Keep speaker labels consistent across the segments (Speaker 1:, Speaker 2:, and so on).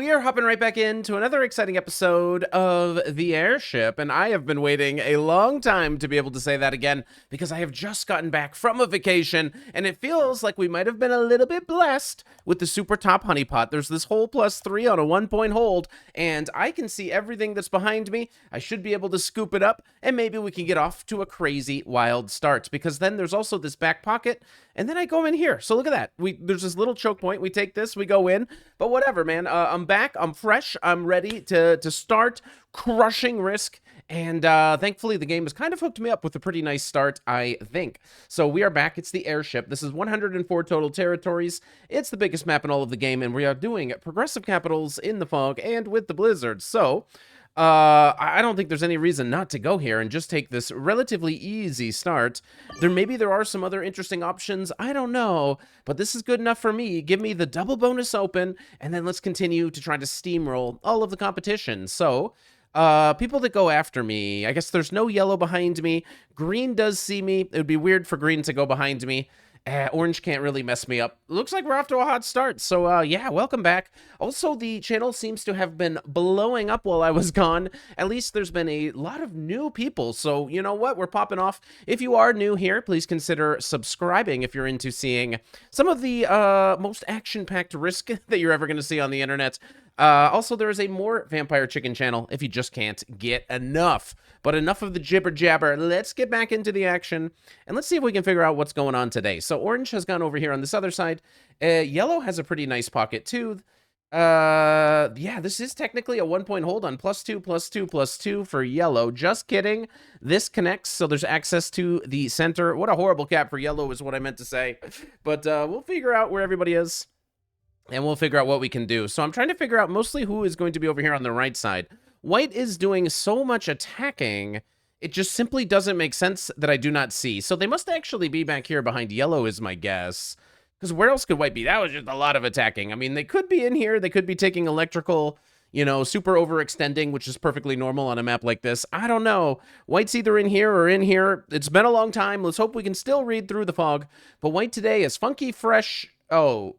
Speaker 1: we are hopping right back into another exciting episode of the Airship, and I have been waiting a long time to be able to say that again because I have just gotten back from a vacation, and it feels like we might have been a little bit blessed with the super top honeypot. There's this hole +3 on a 1-point hold, and I can see everything that's behind me. I should be able to scoop it up, and maybe we can get off to a crazy wild start, because then there's also this back pocket, and then I go in here. So look at that. There's this little choke point. We take this, we go in, but whatever, man. I'm back, I'm fresh, I'm ready to start crushing Risk, and thankfully the game has kind of hooked me up with a pretty nice start, I think. So we are back. It's the Airship. This is 104 total territories. It's the biggest map in all of the game, and we are doing progressive capitals in the fog and with the blizzard. So I don't think there's any reason not to go here and just take this relatively easy start. Maybe there are some other interesting options, I don't know, but this is good enough for me. Give me the double bonus open, and then let's continue to try to steamroll all of the competition. So, people that go after me, I guess there's no yellow behind me. Green does see me. It would be weird for green to go behind me. Orange can't really mess me up. Looks like we're off to a hot start, so yeah, welcome back. Also, the channel seems to have been blowing up while I was gone. At least there's been a lot of new people, so you know what? We're popping off. If you are new here, please consider subscribing if you're into seeing some of the most action-packed Risk that you're ever going to see on the internet. Also, there is a more Vampire Chicken channel if you just can't get enough. But enough of the jibber jabber. Let's get back into the action, and let's see if we can figure out what's going on today. So orange has gone over here on this other side. Yellow has a pretty nice pocket too. Yeah, this is technically a 1-point hold on +2, +2, +2 for yellow. Just kidding. This connects, so there's access to the center. What a horrible cap for yellow is what I meant to say. But we'll figure out where everybody is, and we'll figure out what we can do. So I'm trying to figure out mostly who is going to be over here on the right side. White is doing so much attacking, it just simply doesn't make sense that I do not see. So they must actually be back here behind yellow is my guess. Because where else could white be? That was just a lot of attacking. I mean, they could be in here. They could be taking electrical, you know, super overextending, which is perfectly normal on a map like this. I don't know. White's either in here or in here. It's been a long time. Let's hope we can still read through the fog. But white today is funky, fresh. Oh,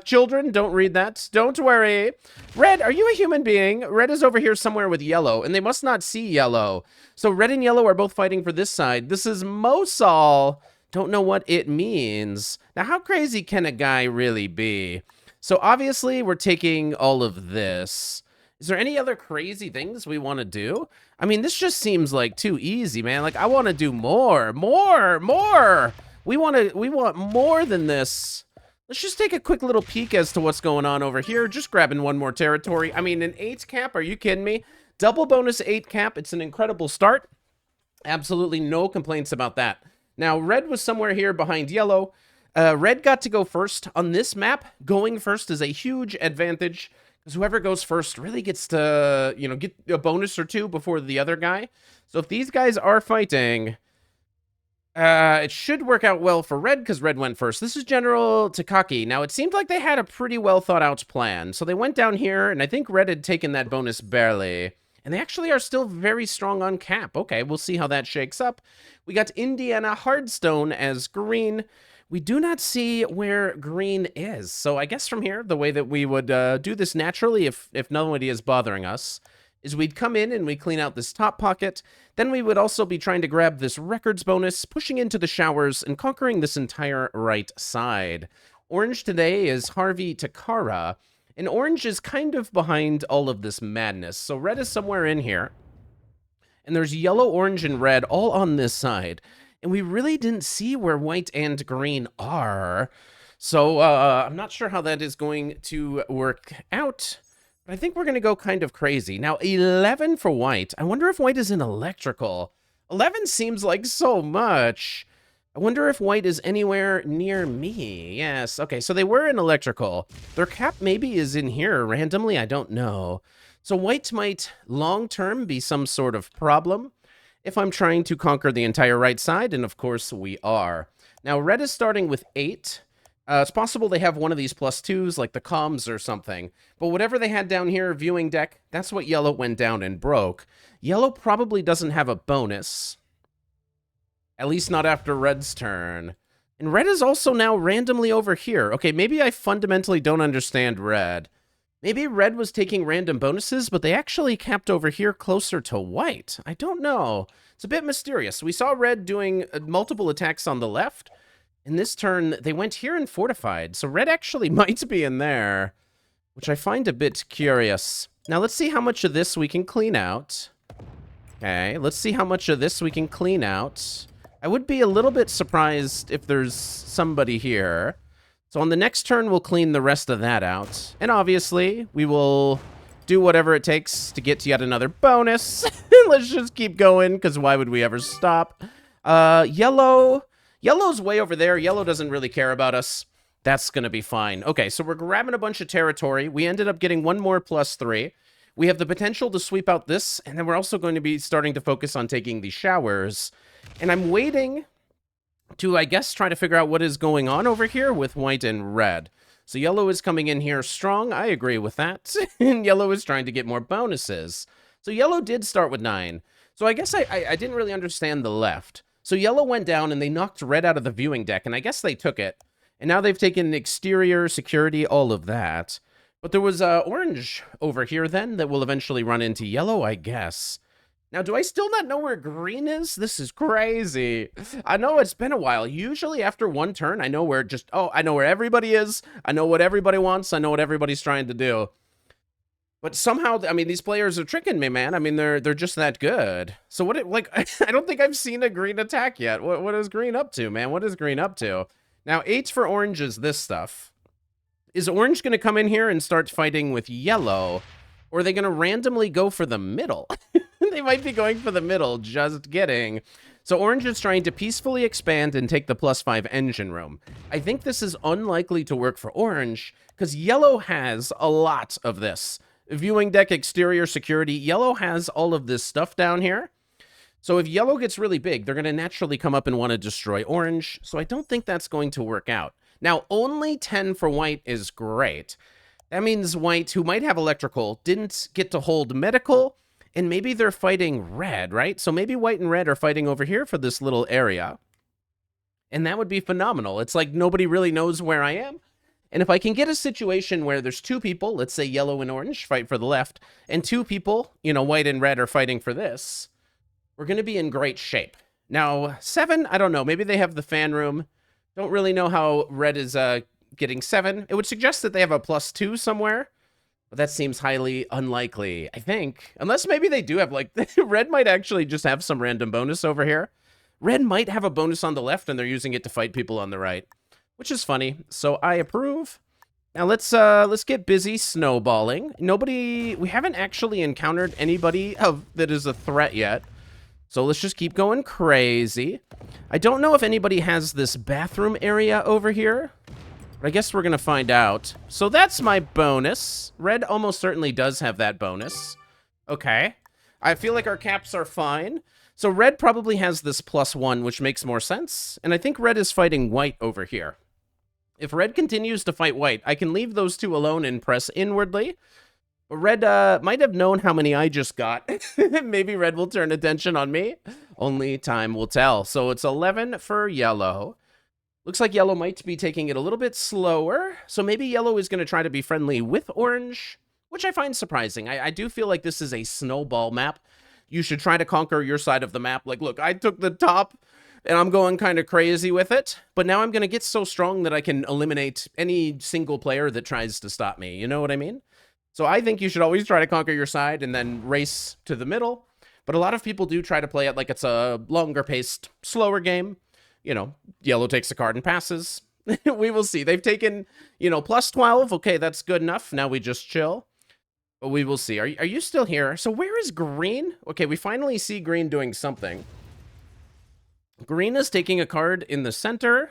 Speaker 1: children, don't read that. Don't worry. Red, are you a human being? Red is over here somewhere with yellow, and they must not see yellow. So red and yellow are both fighting for this side. This is Mosal. Don't know what it means. Now, how crazy can a guy really be? So obviously, we're taking all of this. Is there any other crazy things we want to do? I mean, this just seems like too easy, man. Like, I want to do more. We want more than this. Let's just take a quick little peek as to what's going on over here. Just grabbing one more territory. I mean, an 8 cap, are you kidding me? Double bonus 8 cap, it's an incredible start. Absolutely no complaints about that. Now, red was somewhere here behind yellow. Red got to go first. On this map, going first is a huge advantage, because whoever goes first really gets to, you know, get a bonus or 2 before the other guy. So if these guys are fighting, it should work out well for red, because red went first. This is General Takaki. Now, it seemed like they had a pretty well thought out plan. So they went down here, and I think red had taken that bonus barely. And they actually are still very strong on cap. Okay, we'll see how that shakes up. We got Indiana Hardstone as green. We do not see where green is. So I guess from here, the way that we would do this naturally, if nobody is bothering us, is we'd come in and we clean out this top pocket. Then we would also be trying to grab this records bonus, pushing into the showers, and conquering this entire right side. Orange today is Harvey Takara, and orange is kind of behind all of this madness. So red is somewhere in here, and there's yellow, orange, and red all on this side. And we really didn't see where white and green are. So I'm not sure how that is going to work out. I think we're going to go kind of crazy. Now, 11 for white. I wonder if white is in electrical. 11 seems like so much. I wonder if white is anywhere near me. Yes. Okay, so they were in electrical. Their cap maybe is in here randomly. I don't know. So white might long-term be some sort of problem if I'm trying to conquer the entire right side, and of course we are. Now, red is starting with 8. It's possible they have one of these +2s, like the comms or something. But whatever they had down here, viewing deck, that's what yellow went down and broke. Yellow probably doesn't have a bonus. At least not after red's turn. And red is also now randomly over here. Okay, maybe I fundamentally don't understand red. Maybe red was taking random bonuses, but they actually capped over here closer to white. I don't know. It's a bit mysterious. We saw red doing multiple attacks on the left. In this turn, they went here and fortified. So red actually might be in there, which I find a bit curious. Now let's see how much of this we can clean out. Okay, let's see how much of this we can clean out. I would be a little bit surprised if there's somebody here. So on the next turn, we'll clean the rest of that out. And obviously, we will do whatever it takes to get yet another bonus. Let's just keep going, because why would we ever stop? Yellow. Yellow's way over there. Yellow doesn't really care about us. That's going to be fine. Okay, so we're grabbing a bunch of territory. We ended up getting one more +3. We have the potential to sweep out this, and then we're also going to be starting to focus on taking these showers. And I'm waiting to, I guess, try to figure out what is going on over here with white and red. So yellow is coming in here strong. I agree with that. And yellow is trying to get more bonuses. So yellow did start with 9. So I guess I didn't really understand the left. So yellow went down and they knocked red out of the viewing deck, and I guess they took it. And now they've taken exterior, security, all of that. But there was orange over here then that will eventually run into yellow, I guess. Now, do I still not know where green is? This is crazy. I know it's been a while. Usually after one turn, I know where I know where everybody is. I know what everybody wants. I know what everybody's trying to do. But somehow, I mean, these players are tricking me, man. I mean, they're just that good. So I don't think I've seen a green attack yet. What is green up to, man? What is green up to? Now, 8 for orange is this stuff. Is orange going to come in here and start fighting with yellow? Or are they going to randomly go for the middle? They might be going for the middle, just kidding. So orange is trying to peacefully expand and take the +5 engine room. I think this is unlikely to work for orange, because yellow has a lot of this. Viewing deck, exterior, security. Yellow has all of this stuff down here. So if yellow gets really big, they're going to naturally come up and want to destroy orange. So I don't think that's going to work out. Now, only 10 for white is great. That means white, who might have electrical, didn't get to hold medical, and maybe they're fighting red, right? So maybe white and red are fighting over here for this little area. And that would be phenomenal. It's like nobody really knows where I am. And if I can get a situation where there's 2 people, let's say yellow and orange, fight for the left, and 2 people, you know, white and red are fighting for this, we're going to be in great shape. Now, 7, I don't know. Maybe they have the fan room. Don't really know how red is getting 7. It would suggest that they have a +2 somewhere. But that seems highly unlikely, I think. Unless maybe they do have, like, red might actually just have some random bonus over here. Red might have a bonus on the left, and they're using it to fight people on the right, which is funny. So I approve. Now let's get busy snowballing. We haven't actually encountered anybody that is a threat yet. So let's just keep going crazy. I don't know if anybody has this bathroom area over here. But I guess we're going to find out. So that's my bonus. Red almost certainly does have that bonus. Okay. I feel like our caps are fine. So red probably has this +1, which makes more sense. And I think red is fighting white over here. If red continues to fight white, I can leave those 2 alone and press inwardly. But red might have known how many I just got. Maybe red will turn attention on me. Only time will tell. So it's 11 for yellow. Looks like yellow might be taking it a little bit slower. So maybe yellow is going to try to be friendly with orange, which I find surprising. I do feel like this is a snowball map. You should try to conquer your side of the map. Like, look, I took the top, and I'm going kind of crazy with it. But now I'm going to get so strong that I can eliminate any single player that tries to stop me. You know what I mean? So I think you should always try to conquer your side and then race to the middle. But a lot of people do try to play it like it's a longer-paced, slower game. You know, yellow takes a card and passes. We will see. They've taken, you know, +12. Okay, that's good enough. Now we just chill. But we will see. Are you still here? So where is green? Okay, we finally see green doing something. Green is taking a card in the center,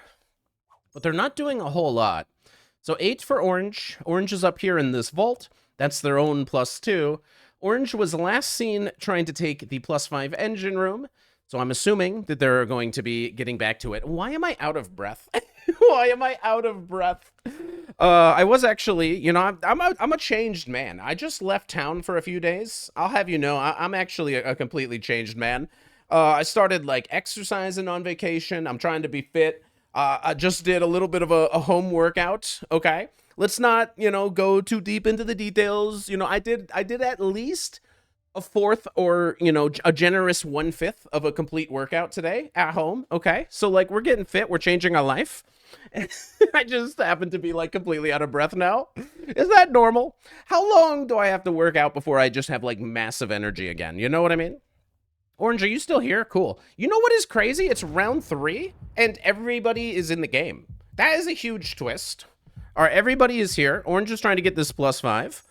Speaker 1: but they're not doing a whole lot. So 8 for orange. Orange is up here in this vault. That's their own +2. Orange was last seen trying to take the +5 engine room. So I'm assuming that they're going to be getting back to it. Why am I out of breath? Why am I out of breath? I was actually, you know, I'm a changed man. I just left town for a few days. I'll have you know, I'm actually a completely changed man. I started, like, exercising on vacation. I'm trying to be fit. I just did a little bit of a home workout, okay? let's not, you know, go too deep into the details. You know, I did at least a fourth or, you know, a generous 1/5 of a complete workout today at home. Okay. So like we're getting fit. We're changing our life. I just happen to be like completely out of breath now. Is that normal? How long do I have to work out before I just have like massive energy again? You know what I mean? Orange, are you still here? Cool. You know what is crazy? It's round 3 and everybody is in the game. That is a huge twist. All right, everybody is here. Orange is trying to get this +5.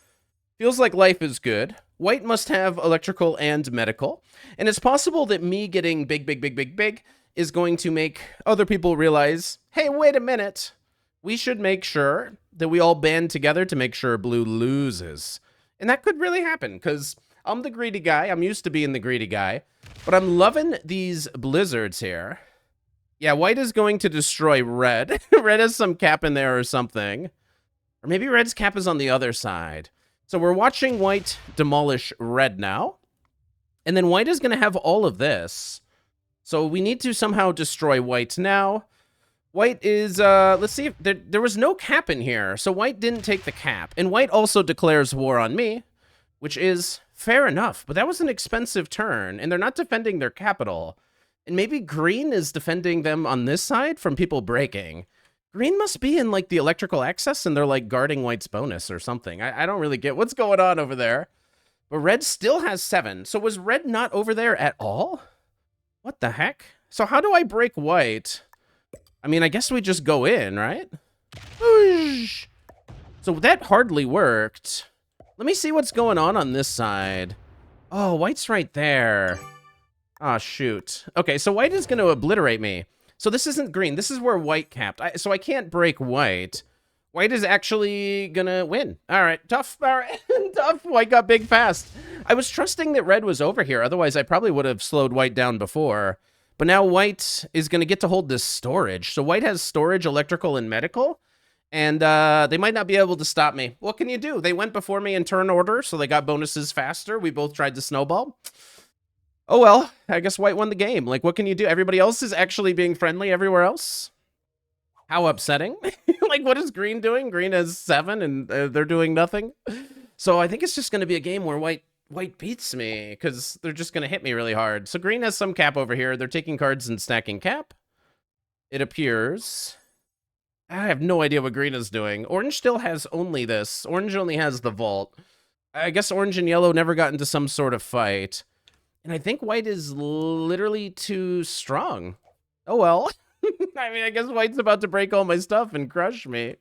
Speaker 1: Feels like life is good. White must have electrical and medical. And it's possible that me getting big is going to make other people realize, hey, wait a minute. We should make sure that we all band together to make sure blue loses. And that could really happen because I'm the greedy guy. I'm used to being the greedy guy. But I'm loving these blizzards here. Yeah, white is going to destroy red. Red has some cap in there or something. Or maybe red's cap is on the other side. So we're watching white demolish red now. And then white is going to have all of this. So we need to somehow destroy white now. White is, let's see if there was no cap in here. So white didn't take the cap. And white also declares war on me, which is fair enough. But that was an expensive turn. And they're not defending their capital. And maybe green is defending them on this side from people breaking. Green must be in, like, the electrical access, and they're, like, guarding white's bonus or something. I don't really get what's going on over there. But red still has 7. So was red not over there at all? What the heck? So how do I break white? I mean, I guess we just go in, right? Whoosh. So that hardly worked. Let me see what's going on this side. Oh, white's right there. Oh, shoot. Okay, so white is going to obliterate me. So this isn't green. This is where white capped. So I can't break white. White is actually going to win. All right, tough. All right, tough. White got big fast. I was trusting that red was over here. Otherwise, I probably would have slowed white down before. But now white is going to get to hold this storage. So white has storage, electrical, and medical. And they might not be able to stop me. What can you do? They went before me in turn order, so they got bonuses faster. We both tried to snowball. Oh, well, I guess white won the game. Like, what can you do? Everybody else is actually being friendly everywhere else? How upsetting. Like, what is green doing? Green has 7, and they're doing nothing. So I think it's just going to be a game where white beats me, because they're just going to hit me really hard. So green has some cap over here. They're taking cards and stacking cap. It appears. I have no idea what green is doing. Orange still has only this. Orange only has the vault. I guess orange and yellow never got into some sort of fight. And I think white is literally too strong. Oh, well. I mean, I guess white's about to break all my stuff and crush me.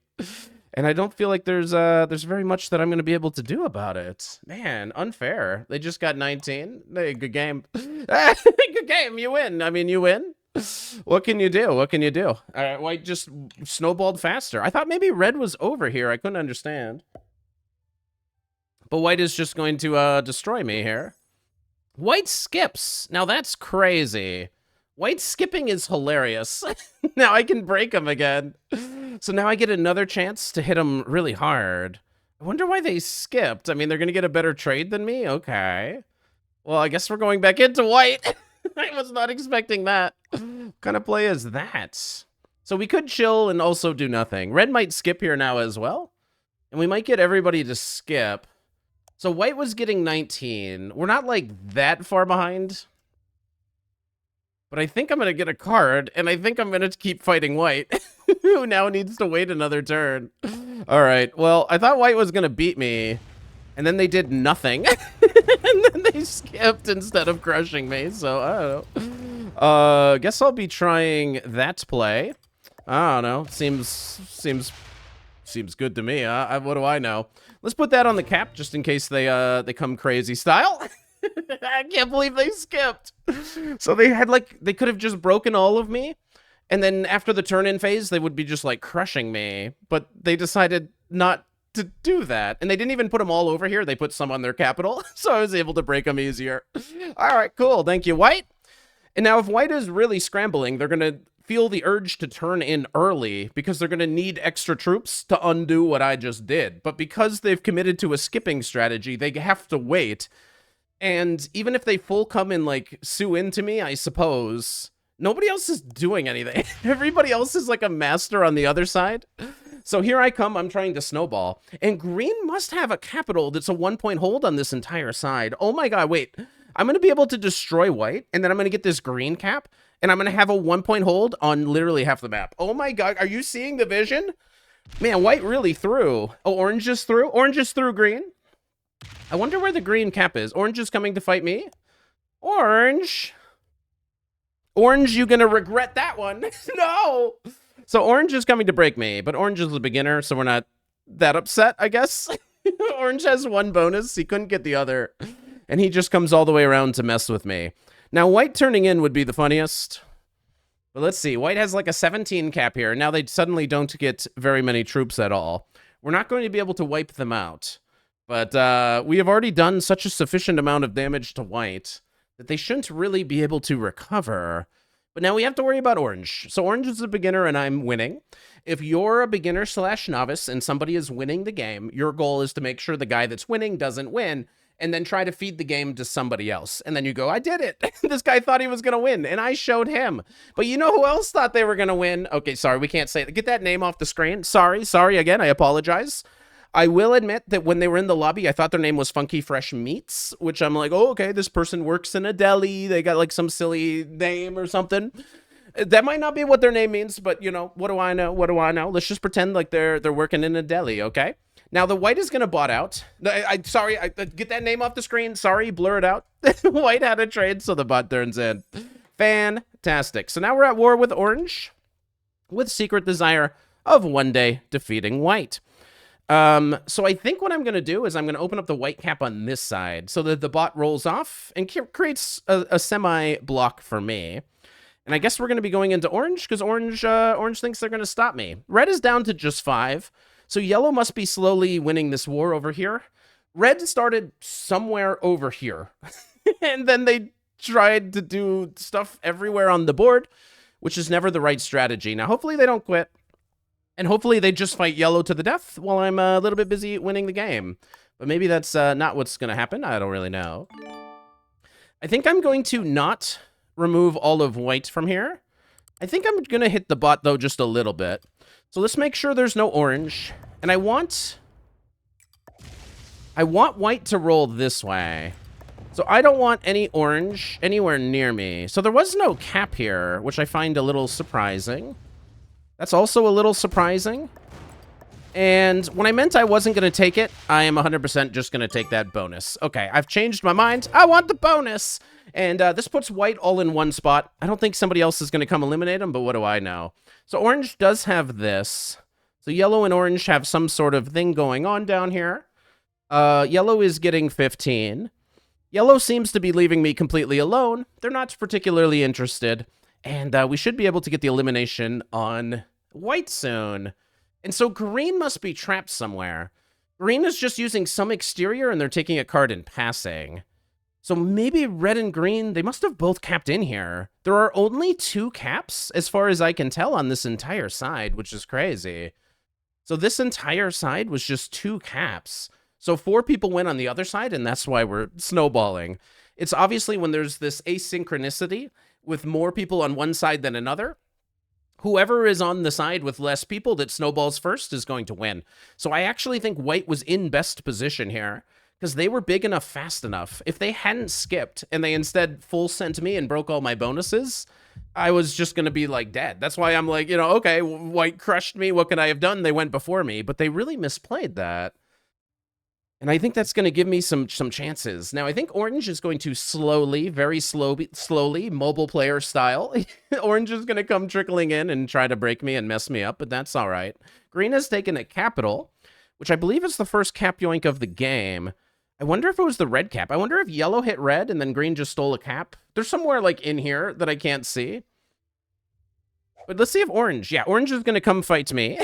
Speaker 1: And I don't feel like there's very much that I'm going to be able to do about it. Man, unfair. They just got 19. Hey, good game. Good game. You win. I mean, you win. What can you do? What can you do? All right, white just snowballed faster. I thought maybe red was over here. I couldn't understand. But white is just going to destroy me here. White skips. Now that's crazy. White skipping is hilarious. Now I can break him again. So now I get another chance to hit him really hard. I wonder why they skipped. I mean, they're going to get a better trade than me? Okay. Well, I guess we're going back into white. I was not expecting that. What kind of play is that? So we could chill and also do nothing. Red might skip here now as well. And we might get everybody to skip. So white was getting 19. We're not, like, that far behind. But I think I'm going to get a card, and I think I'm going to keep fighting white, who now needs to wait another turn. All right, well, I thought white was going to beat me, and then they did nothing. And then they skipped instead of crushing me, so I don't know. Guess I'll be trying that play. I don't know. Seems good to me. What do I know? Let's put that on the cap just in case they come crazy style. I can't believe they skipped. So they had they could have just broken all of me, and then after the turn-in phase, they would be just like crushing me. But they decided not to do that, and they didn't even put them all over here. They put some on their capital, so I was able to break them easier. All right, cool. Thank you, white. And now if white is really scrambling, they're gonna feel the urge to turn in early because they're going to need extra troops to undo what I just did. But because they've committed to a skipping strategy, they have to wait. And even if they full come and, like, sue into me, I suppose, nobody else is doing anything. Everybody else is, like, a master on the other side. So here I come, I'm trying to snowball, and green must have a capital that's a 1-point hold on this entire side. Oh my god, wait. I'm going to be able to destroy white, and then I'm going to get this green cap, and I'm going to have a 1-point hold on literally half the map. Oh my god, are you seeing the vision? Man, white really threw. Oh, orange is through? Orange is through green? I wonder where the green cap is. Orange is coming to fight me? Orange? Orange, you gonna regret that one. No! So orange is coming to break me, but orange is a beginner, so we're not that upset, I guess. Orange has 1 bonus. He couldn't get the other. And he just comes all the way around to mess with me. Now, white turning in would be the funniest. But let's see. White has like a 17 cap here. Now they suddenly don't get very many troops at all. We're not going to be able to wipe them out. But we have already done such a sufficient amount of damage to white that they shouldn't really be able to recover. But now we have to worry about orange. So orange is a beginner and I'm winning. If you're a beginner / novice and somebody is winning the game, your goal is to make sure the guy that's winning doesn't win and then try to feed the game to somebody else. And then you go, I did it. This guy thought he was going to win and I showed him. But you know who else thought they were going to win? Okay, sorry, we can't say it. Get that name off the screen. Sorry again. I apologize. I will admit that when they were in the lobby, I thought their name was Funky Fresh Meats, which I'm like, oh, okay, this person works in a deli. They got like some silly name or something. That might not be what their name means, but you know, what do I know? What do I know? Let's just pretend like they're working in a deli, okay? Now the white is gonna bot out. Sorry, get that name off the screen. Sorry, blur it out. White had a trade, so the bot turns in. Fantastic. So now we're at war with orange, with secret desire of one day defeating white. So I think what I'm going to do is I'm going to open up the white cap on this side so that the bot rolls off and creates a semi block for me. And I guess we're going to be going into orange because orange thinks they're going to stop me. Red is down to just 5. So yellow must be slowly winning this war over here. Red started somewhere over here. And then they tried to do stuff everywhere on the board, which is never the right strategy. Now, hopefully they don't quit. And hopefully they just fight yellow to the death while I'm a little bit busy winning the game. But maybe that's not what's going to happen. I don't really know. I think I'm going to not remove all of white from here. I think I'm going to hit the bot, though, just a little bit. So let's make sure there's no orange. And I want white to roll this way. So I don't want any orange anywhere near me. So there was no cap here, which I find a little surprising. That's also a little surprising. And when I meant I wasn't going to take it, I am 100% just going to take that bonus. Okay, I've changed my mind. I want the bonus. And this puts white all in one spot. I don't think somebody else is going to come eliminate him, but what do I know? So orange does have this. So yellow and orange have some sort of thing going on down here. Yellow is getting 15. Yellow seems to be leaving me completely alone. They're not particularly interested. And we should be able to get the elimination on white soon. And so green must be trapped somewhere. Green is just using some exterior and they're taking a card and passing. So maybe red and green, they must have both capped in here. There are only 2 caps as far as I can tell on this entire side, which is crazy. So this entire side was just 2 caps. So 4 people went on the other side and that's why we're snowballing. It's obviously when there's this asynchronicity with more people on one side than another, whoever is on the side with less people that snowballs first is going to win. So I actually think white was in best position here because they were big enough fast enough. If they hadn't skipped and they instead full sent me and broke all my bonuses, I was just going to be like dead. That's why I'm like, you know, okay, white crushed me. What could I have done? They went before me, but they really misplayed that. And I think that's going to give me some chances. Now, I think orange is going to slowly, very slowly, mobile player style. Orange is going to come trickling in and try to break me and mess me up, but that's all right. Green has taken a capital, which I believe is the first cap yoink of the game. I wonder if it was the red cap. I wonder if yellow hit red and then green just stole a cap. There's somewhere like in here that I can't see. But let's see if orange, yeah, orange is going to come fight me.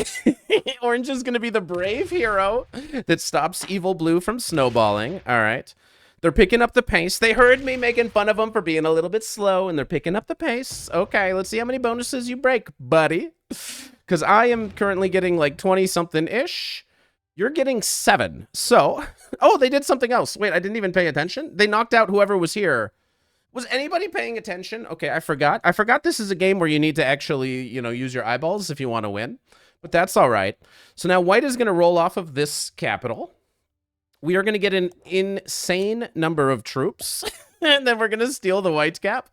Speaker 1: Orange is going to be the brave hero that stops evil blue from snowballing. All right. They're picking up the pace. They heard me making fun of them for being a little bit slow, and they're picking up the pace. Okay, let's see how many bonuses you break, buddy. Because I am currently getting like 20-something-ish. You're getting 7. So, oh, they did something else. Wait, I didn't even pay attention. They knocked out whoever was here. Was anybody paying attention? Okay, I forgot. I forgot this is a game where you need to actually, you know, use your eyeballs if you want to win. but that's all right. So now white is going to roll off of this capital. We are going to get an insane number of troops, and then we're going to steal the white cap,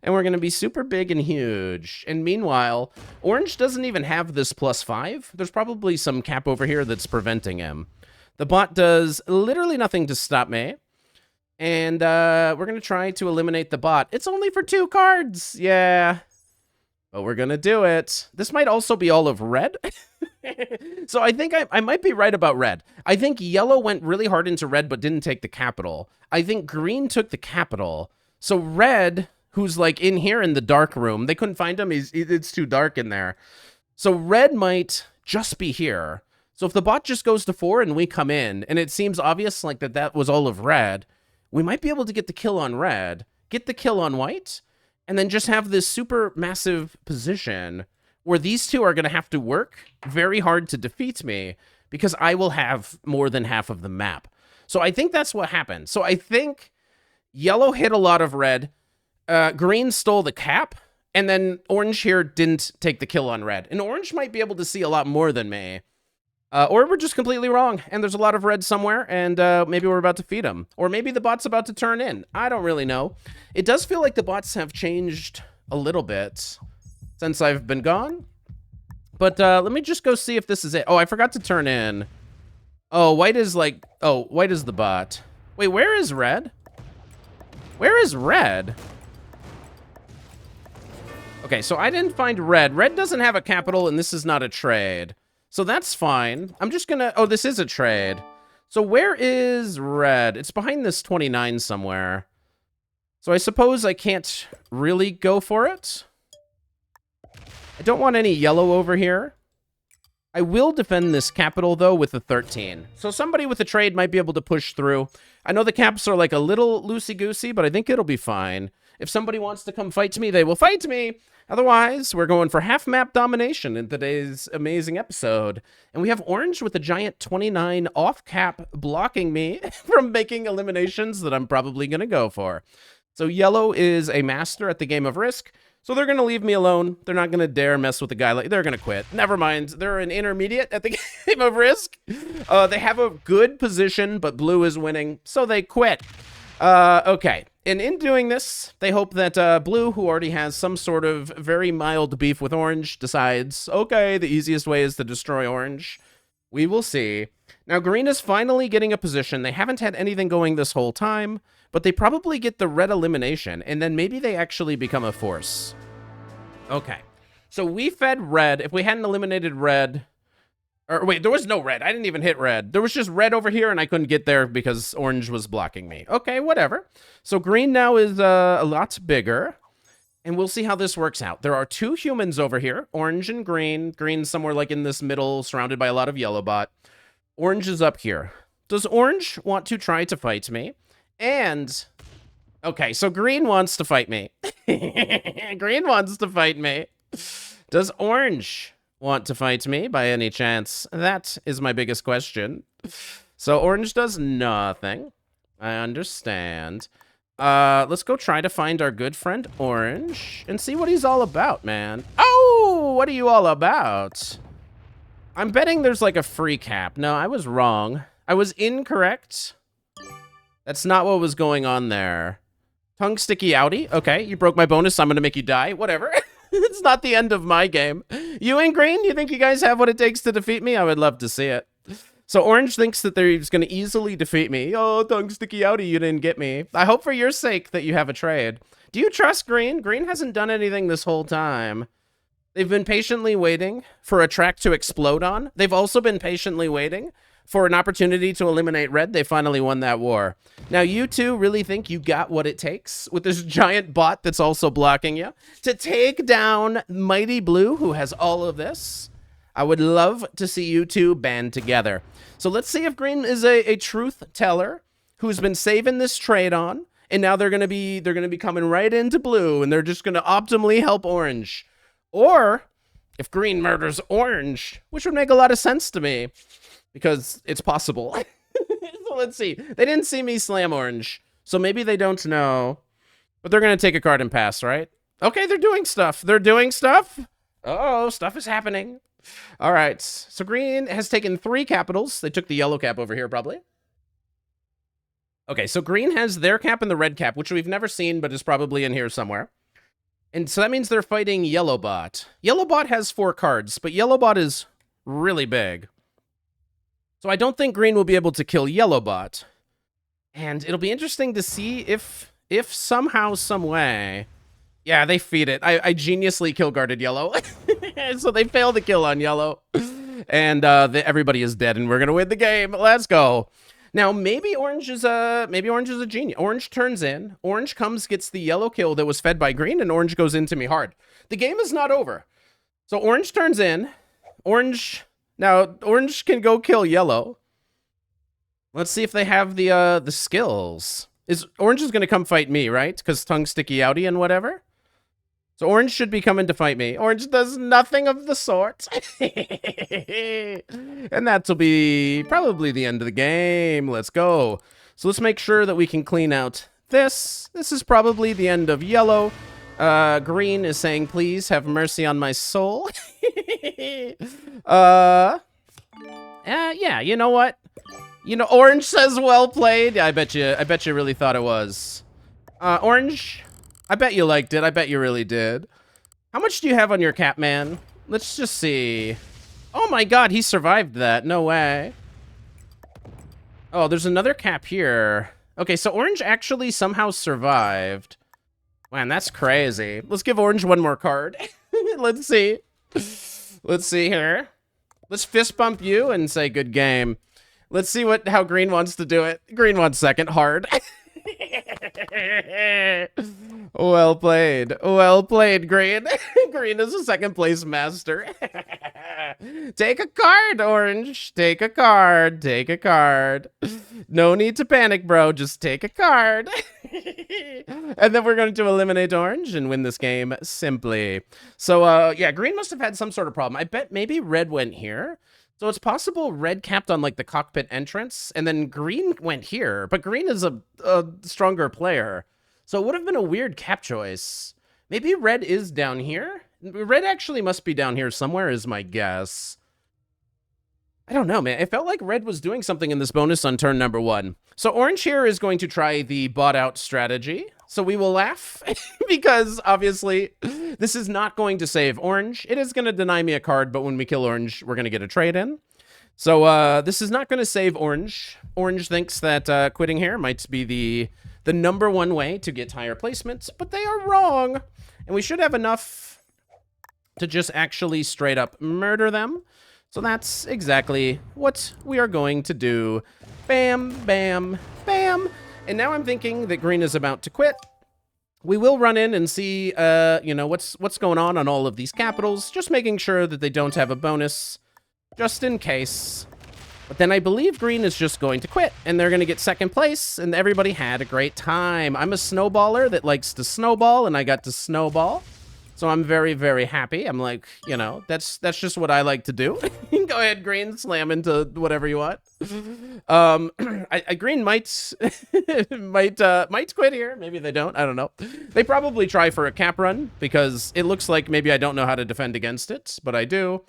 Speaker 1: and we're going to be super big and huge. And meanwhile, orange doesn't even have this +5. There's probably some cap over here that's preventing him. The bot does literally nothing to stop me. And we're going to try to eliminate the bot. It's only for 2 cards. Yeah. But we're going to do it. This might also be all of red. So I think I might be right about red. I think yellow went really hard into red but didn't take the capital. I think green took the capital. So red, who's like in here in the dark room, they couldn't find him. It's too dark in there. So red might just be here. So if the bot just goes to 4 and we come in, and it seems obvious like that was all of red, we might be able to get the kill on red, get the kill on white, and then just have this super massive position where these two are going to have to work very hard to defeat me because I will have more than half of the map. So I think that's what happened. So I think yellow hit a lot of red, green stole the cap, and then orange here didn't take the kill on red. And orange might be able to see a lot more than me. Or we're just completely wrong, and there's a lot of red somewhere, and maybe we're about to feed them. Or maybe the bot's about to turn in. I don't really know. It does feel like the bots have changed a little bit since I've been gone. But let me just go see if this is it. Oh, I forgot to turn in. Oh, white is like... Oh, white is the bot. Wait, where is red? Where is red? Okay, so I didn't find red. Red doesn't have a capital, and this is not a trade. So that's fine. I'm just gonna... Oh, this is a trade. So where is red? It's behind this 29 somewhere. So I suppose I can't really go for it. I don't want any yellow over here. I will defend this capital, though, with a 13. So somebody with a trade might be able to push through. I know the caps are like a little loosey-goosey, but I think it'll be fine. If somebody wants to come fight me, they will fight me. Otherwise, we're going for half-map domination in today's amazing episode. And we have orange with a giant 29 off-cap blocking me from making eliminations that I'm probably going to go for. So yellow is a master at the game of Risk. So they're going to leave me alone. They're not going to dare mess with a guy like... They're going to quit. Never mind. They're an intermediate at the game of Risk. They have a good position, but blue is winning. So they quit. Okay. And in doing this, they hope that blue, who already has some sort of very mild beef with orange, decides, okay, the easiest way is to destroy orange. We will see. Now, green is finally getting a position. They haven't had anything going this whole time, but they probably get the red elimination, and then maybe they actually become a force. Okay. So we fed red. If we hadn't eliminated red... Or wait, there was no red. I didn't even hit red. There was just red over here, and I couldn't get there because orange was blocking me. Okay, whatever. So green now is a lot bigger, and we'll see how this works out. There are 2 humans over here, orange and green. Green somewhere like in this middle, surrounded by a lot of yellow bot. Orange is up here. Does orange want to try to fight me? And... Okay, so green wants to fight me. Green wants to fight me. Does orange... want to fight me by any chance? That is my biggest question. So orange does nothing. I understand. Let's go try to find our good friend orange and see what he's all about, man. Oh, what are you all about? I'm betting there's like a free cap. No, I was wrong. I was incorrect. That's not what was going on there. Tongue sticky outie. Okay, you broke my bonus. I'm gonna make you die. Whatever. It's not the end of my game. You and green, you think you guys have what it takes to defeat me? I would love to see it. So orange thinks that he's going to easily defeat me. Oh, tongue sticky outie, you didn't get me. I hope for your sake that you have a trade. Do you trust green? Green hasn't done anything this whole time. They've been patiently waiting for a track to explode on. They've also been patiently waiting for an opportunity to eliminate red. They finally won that war. Now, you two really think you got what it takes with this giant bot that's also blocking you to take down Mighty Blue, who has all of this? I would love to see you two band together. So let's see if green is a truth teller who's been saving this trade on, and now they're gonna be coming right into blue, and they're just gonna optimally help orange. Or if green murders orange, which would make a lot of sense to me. Because it's possible. So let's see. They didn't see me slam orange. So maybe they don't know. But they're going to take a card and pass, right? Okay, they're doing stuff. They're doing stuff. Uh-oh, stuff is happening. All right. So green has taken 3 capitals. They took the yellow cap over here, probably. Okay, so green has their cap and the red cap, which we've never seen, but is probably in here somewhere. And so that means they're fighting Yellowbot. Yellowbot has 4 cards, but Yellowbot is really big. So I don't think green will be able to kill Yellowbot. And it'll be interesting to see if somehow, some way... Yeah, they feed it. I geniusly kill guarded yellow. So they fail the kill on yellow. And everybody is dead, and we're going to win the game. Let's go. Now, maybe orange is a genius. Orange turns in. Orange comes, gets the yellow kill that was fed by green, and orange goes into me hard. The game is not over. So orange turns in. Now, orange can go kill yellow. Let's see if they have the skills. Orange is going to come fight me, right? Because tongue sticky outy and whatever. So orange should be coming to fight me. Orange does nothing of the sort. And that'll be probably the end of the game. Let's go. So let's make sure that we can clean out this. This is probably the end of yellow. Green is saying, please have mercy on my soul. Yeah, you know what? Orange says well played. I bet you really thought it was. Orange, I bet you liked it. I bet you really did. How much do you have on your cap, man? Let's just see. Oh my god, he survived that. No way. Oh, there's another cap here. Okay, so orange actually somehow survived. Man, that's crazy. Let's give orange one more card. Let's see. Let's see here. Let's fist bump you and say good game. Let's see how green wants to do it. Green wants second hard. Well played. Well played, green. Green is a second place master. Take a card, orange. Take a card. Take a card. No need to panic, bro. Just take a card. And then we're going to eliminate orange and win this game simply. So, yeah, green must have had some sort of problem. I bet maybe red went here. So it's possible red capped on, like, the cockpit entrance, and then green went here. But green is a stronger player. So it would have been a weird cap choice. Maybe red is down here? Red actually must be down here somewhere, is my guess. I don't know, man. It felt like red was doing something in this bonus on turn number 1. So orange here is going to try the bot out strategy. So we will laugh because obviously this is not going to save orange. It is going to deny me a card, but when we kill orange, we're going to get a trade in. So this is not going to save orange. Orange thinks that quitting here might be the number 1 way to get higher placements, but they are wrong. And we should have enough to just actually straight up murder them. So that's exactly what we are going to do. Bam, bam, bam. And now I'm thinking that green is about to quit. We will run in and see, what's going on all of these capitals. Just making sure that they don't have a bonus, just in case. But then I believe green is just going to quit, and they're going to get second place, and everybody had a great time. I'm a snowballer that likes to snowball, and I got to snowball. So I'm very, very happy. I'm like, that's just what I like to do. Go ahead, green, slam into whatever you want. Green might quit here. Maybe they don't. I don't know. They probably try for a cap run because it looks like maybe I don't know how to defend against it, but I do.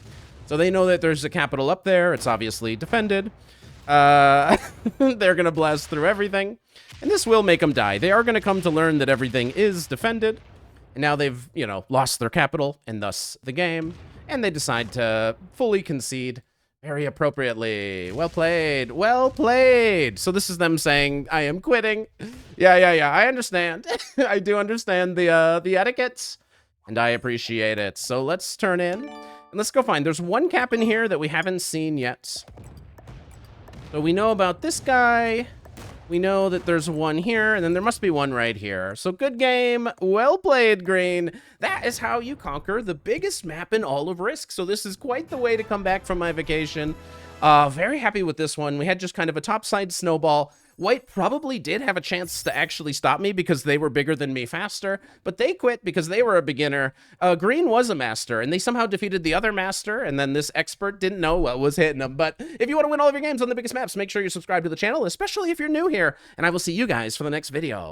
Speaker 1: So they know that there's a capital up there. It's obviously defended. They're going to blast through everything, and this will make them die. They are going to come to learn that everything is defended. And now they've, lost their capital and thus the game. And they decide to fully concede very appropriately. Well played. Well played. So this is them saying, I am quitting. Yeah. I understand. I do understand the etiquette. And I appreciate it. So let's turn in. And let's go find. There's one cap in here that we haven't seen yet. So we know about this guy. We know that there's one here, and then there must be one right here. So good game. Well played, green. That is how you conquer the biggest map in all of Risk. So this is quite the way to come back from my vacation. Very happy with this one. We had just kind of a topside snowball. White probably did have a chance to actually stop me because they were bigger than me faster, but they quit because they were a beginner. Green was a master, and they somehow defeated the other master, and then this expert didn't know what was hitting them. But if you want to win all of your games on the biggest maps, make sure you subscribe to the channel, especially if you're new here, and I will see you guys for the next video.